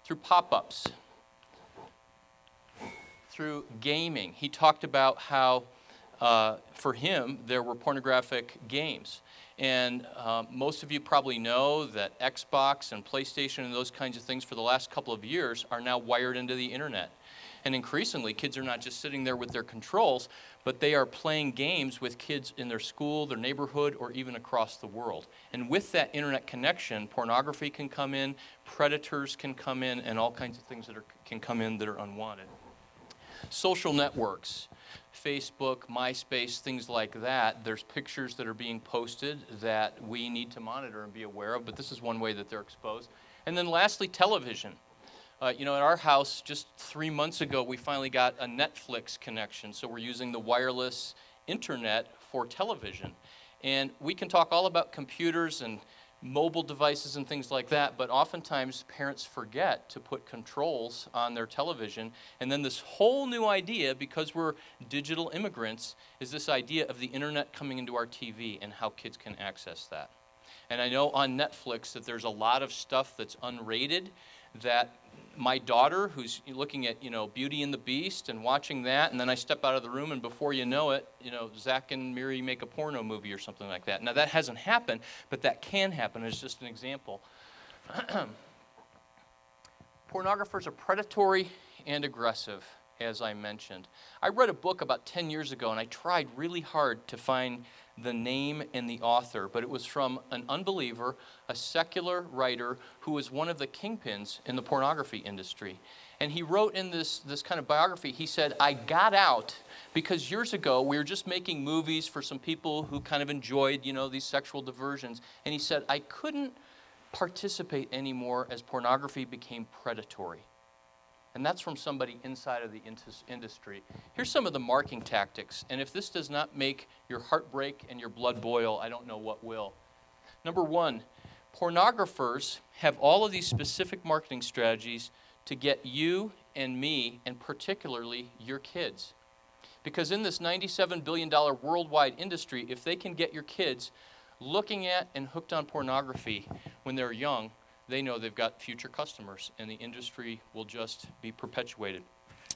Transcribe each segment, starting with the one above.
through pop-ups, through gaming. He talked about how, for him, there were pornographic games. And most of you probably know that Xbox and PlayStation and those kinds of things for the last couple of years are now wired into the internet. And increasingly, kids are not just sitting there with their controls, but they are playing games with kids in their school, their neighborhood, or even across the world. And with that internet connection, pornography can come in, predators can come in, and all kinds of things that can come in that are unwanted. Social networks, Facebook, MySpace, things like that, there's pictures that are being posted that we need to monitor and be aware of, but this is one way that they're exposed. And then lastly, television. You know, at our house, just 3 months ago, we finally got a Netflix connection, so we're using the wireless internet for television. And we can talk all about computers and mobile devices and things like that, but oftentimes parents forget to put controls on their television, and then this whole new idea, because we're digital immigrants, is this idea of the internet coming into our TV and how kids can access that. And I know on Netflix that there's a lot of stuff that's unrated, that my daughter, who's looking at, you know, Beauty and the Beast and watching that, and then I step out of the room and before you know it, you know, Zach and Miri make a porno movie or something like that. Now that hasn't happened, but that can happen. It's just an example. Pornographers are predatory and aggressive, as I mentioned. I read a book about 10 years ago, and I tried really hard to find the name and the author, but it was from an unbeliever, a secular writer who was one of the kingpins in the pornography industry. And he wrote in this kind of biography, he said, I got out because years ago we were just making movies for some people who kind of enjoyed, you know, these sexual diversions. And he said, I couldn't participate anymore as pornography became predatory. And that's from somebody inside of the industry. Here's some of the marketing tactics. And if this does not make your heart break and your blood boil, I don't know what will. Number one, pornographers have all of these specific marketing strategies to get you and me, and particularly your kids. Because in this $97 billion worldwide industry, if they can get your kids looking at and hooked on pornography when they're young, they know they've got future customers, and the industry will just be perpetuated.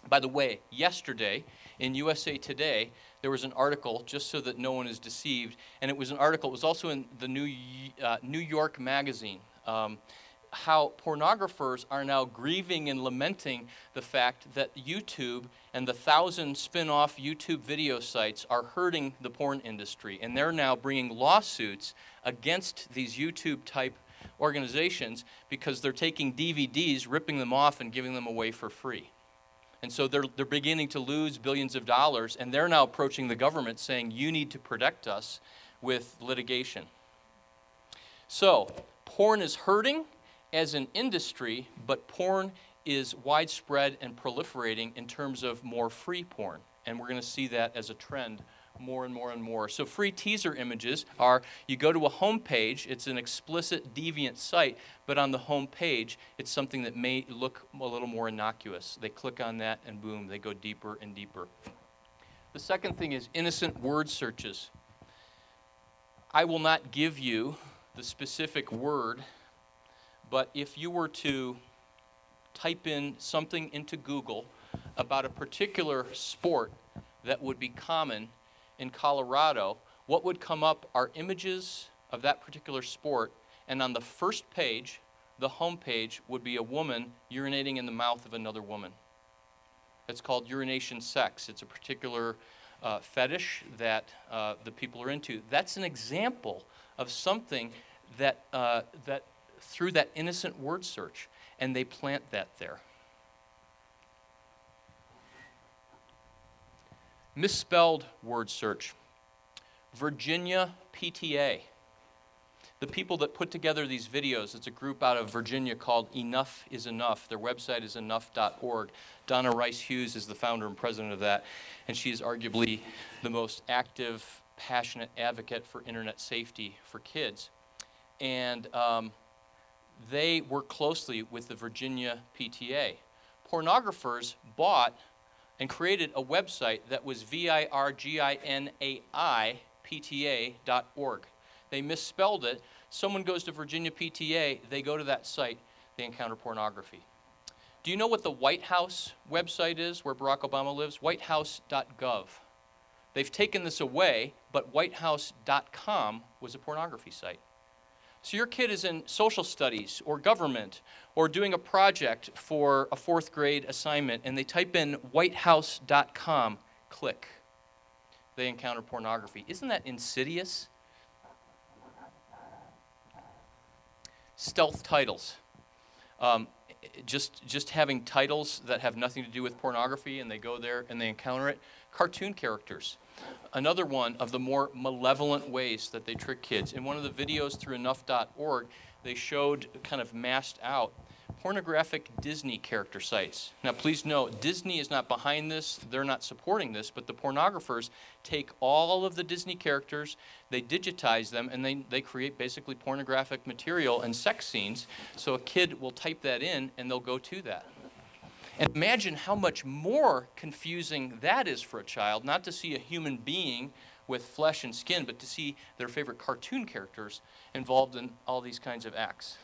By the way, yesterday in USA Today, there was an article, just so that no one is deceived, and it was an article, it was also in the New York Magazine, how pornographers are now grieving and lamenting the fact that YouTube and the 1,000 spin-off YouTube video sites are hurting the porn industry, and they're now bringing lawsuits against these YouTube-type organizations because they're taking DVDs, ripping them off, and giving them away for free. And so they're beginning to lose billions of dollars, and they're now approaching the government saying, you need to protect us with litigation. So, porn is hurting as an industry, but porn is widespread and proliferating in terms of more free porn. And we're going to see that as a trend more and more and more. So free teaser images are, you go to a home page, it's an explicit deviant site, but on the home page, it's something that may look a little more innocuous. They click on that and boom, they go deeper and deeper. The second thing is innocent word searches. I will not give you the specific word, but if you were to type in something into Google about a particular sport that would be common in Colorado, what would come up are images of that particular sport, and on the first page, the home page, would be a woman urinating in the mouth of another woman. It's called urination sex. It's a particular fetish that the people are into. That's an example of something that, through that innocent word search, and they plant that there. Misspelled word search. Virginia PTA. The people that put together these videos, it's a group out of Virginia called Enough is Enough. Their website is enough.org. Donna Rice Hughes is the founder and president of that, and she is arguably the most active, passionate advocate for internet safety for kids. And they work closely with the Virginia PTA. Pornographers bought and created a website that was virginiapta.org. They misspelled it. Someone goes to Virginia PTA, they go to that site, they encounter pornography. Do you know what the White House website is where Barack Obama lives? whitehouse.gov. They've taken this away, but whitehouse.com was a pornography site. So your kid is in social studies or government or doing a project for a 4th grade assignment, and they type in whitehouse.com, click. They encounter pornography. Isn't that insidious? Stealth titles. Just having titles that have nothing to do with pornography, and they go there and they encounter it. Cartoon characters. Another one of the more malevolent ways that they trick kids. In one of the videos through enough.org, they showed, kind of masked out, pornographic Disney character sites. Now please note, Disney is not behind this, they're not supporting this, but the pornographers take all of the Disney characters, they digitize them, and they create basically pornographic material and sex scenes, so a kid will type that in and they'll go to that. And imagine how much more confusing that is for a child, not to see a human being with flesh and skin, but to see their favorite cartoon characters involved in all these kinds of acts.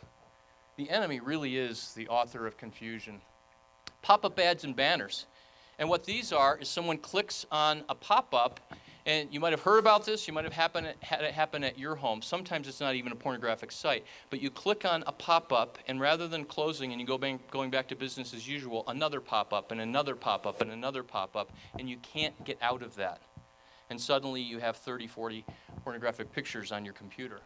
The enemy really is the author of confusion. Pop-up ads and banners. And what these are is someone clicks on a pop-up, and you might have heard about this, you might have had it happen at your home. Sometimes it's not even a pornographic site, but you click on a pop-up, and rather than closing and going back to business as usual, another pop-up and another pop-up and another pop-up, and you can't get out of that. And suddenly you have 30, 40 pornographic pictures on your computer.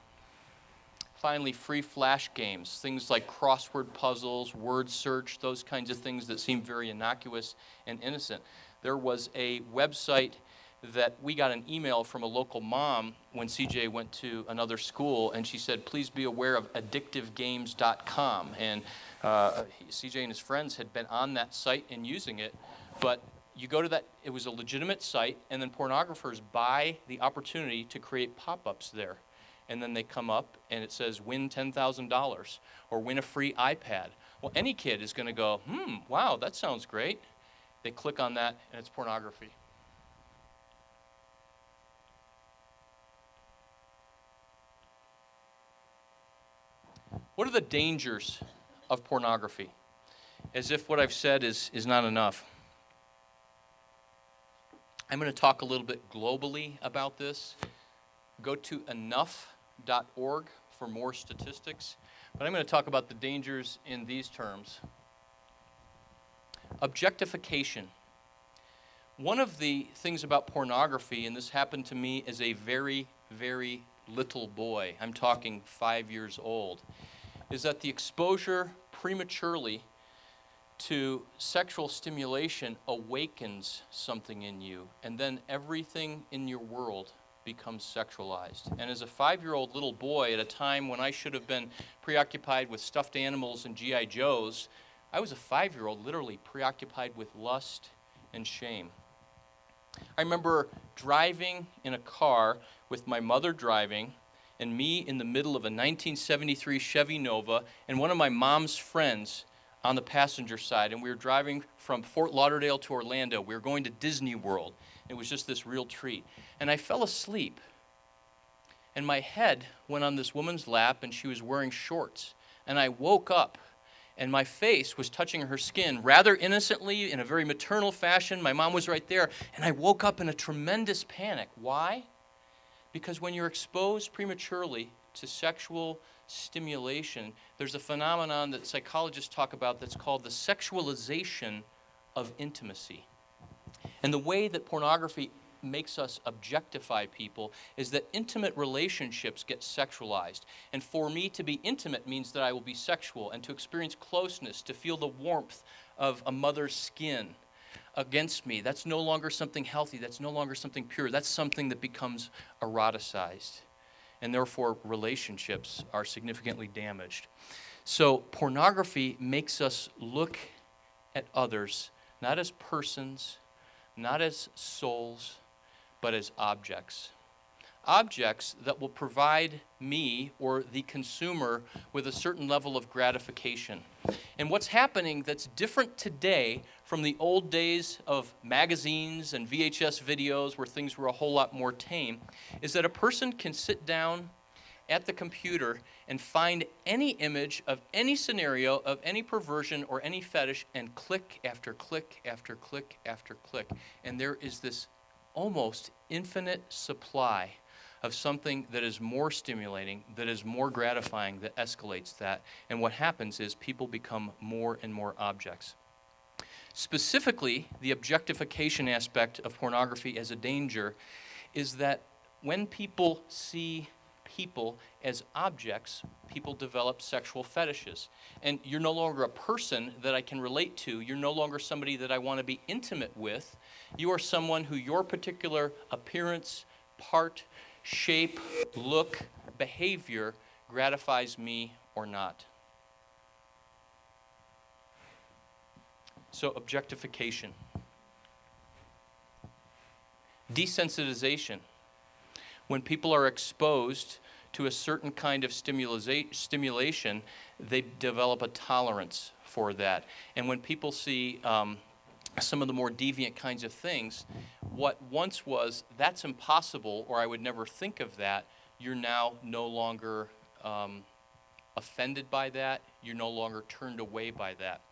Finally, free flash games, things like crossword puzzles, word search, those kinds of things that seem very innocuous and innocent. There was a website that we got an email from a local mom when CJ went to another school, and she said, please be aware of addictivegames.com. And CJ and his friends had been on that site and using it, but you go to that, it was a legitimate site, and then pornographers buy the opportunity to create pop-ups there. And then they come up and it says win $10,000 or win a free iPad. Well, any kid is going to go, wow, that sounds great. They click on that and it's pornography. What are the dangers of pornography? As if what I've said is not enough. I'm going to talk a little bit globally about this. Go to enough.org for more statistics. But I'm going to talk about the dangers in these terms. Objectification. One of the things about pornography, and this happened to me as a very, very little boy, I'm talking 5 years old, is that the exposure prematurely to sexual stimulation awakens something in you, and then everything in your world becomes sexualized. And as a 5-year-old little boy, at a time when I should have been preoccupied with stuffed animals and G.I. Joes, I was a 5-year-old literally preoccupied with lust and shame. I remember driving in a car with my mother driving, and me in the middle of a 1973 Chevy Nova, and one of my mom's friends on the passenger side, and we were driving from Fort Lauderdale to Orlando. We were going to Disney World. It was just this real treat. And I fell asleep, and my head went on this woman's lap, and she was wearing shorts. And I woke up, and my face was touching her skin rather innocently in a very maternal fashion. My mom was right there, and I woke up in a tremendous panic. Why? Because when you're exposed prematurely to sexual stimulation, there's a phenomenon that psychologists talk about that's called the sexualization of intimacy. And the way that pornography makes us objectify people is that intimate relationships get sexualized. And for me to be intimate means that I will be sexual, and to experience closeness, to feel the warmth of a mother's skin against me, that's no longer something healthy, that's no longer something pure, that's something that becomes eroticized. And therefore relationships are significantly damaged. So pornography makes us look at others not as persons, not as souls, but as objects. Objects that will provide me or the consumer with a certain level of gratification. And what's happening that's different today from the old days of magazines and VHS videos where things were a whole lot more tame is that a person can sit down at the computer and find any image of any scenario, of any perversion or any fetish, and click after click after click after click. And there is this almost infinite supply of something that is more stimulating, that is more gratifying, that escalates that. And what happens is people become more and more objects. Specifically, the objectification aspect of pornography as a danger is that when people see people as objects, people develop sexual fetishes. And you're no longer a person that I can relate to. You're no longer somebody that I want to be intimate with. You are someone who your particular appearance, part, shape, look, behavior gratifies me or not. So objectification. Desensitization. When people are exposed to a certain kind of stimulation, they develop a tolerance for that. And when people see some of the more deviant kinds of things, what once was, that's impossible, or I would never think of that, you're now no longer offended by that, you're no longer turned away by that.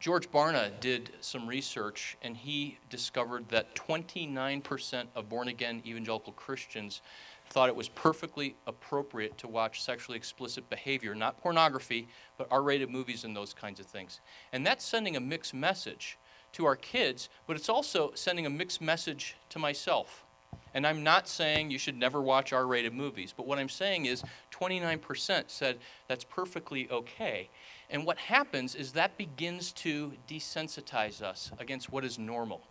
George Barna did some research, and he discovered that 29% of born-again evangelical Christians thought it was perfectly appropriate to watch sexually explicit behavior, not pornography, but R-rated movies and those kinds of things. And that's sending a mixed message to our kids, but it's also sending a mixed message to myself. And I'm not saying you should never watch R-rated movies, but what I'm saying is 29% said that's perfectly okay. And what happens is that begins to desensitize us against what is normal.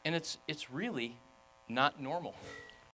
And it's really not normal.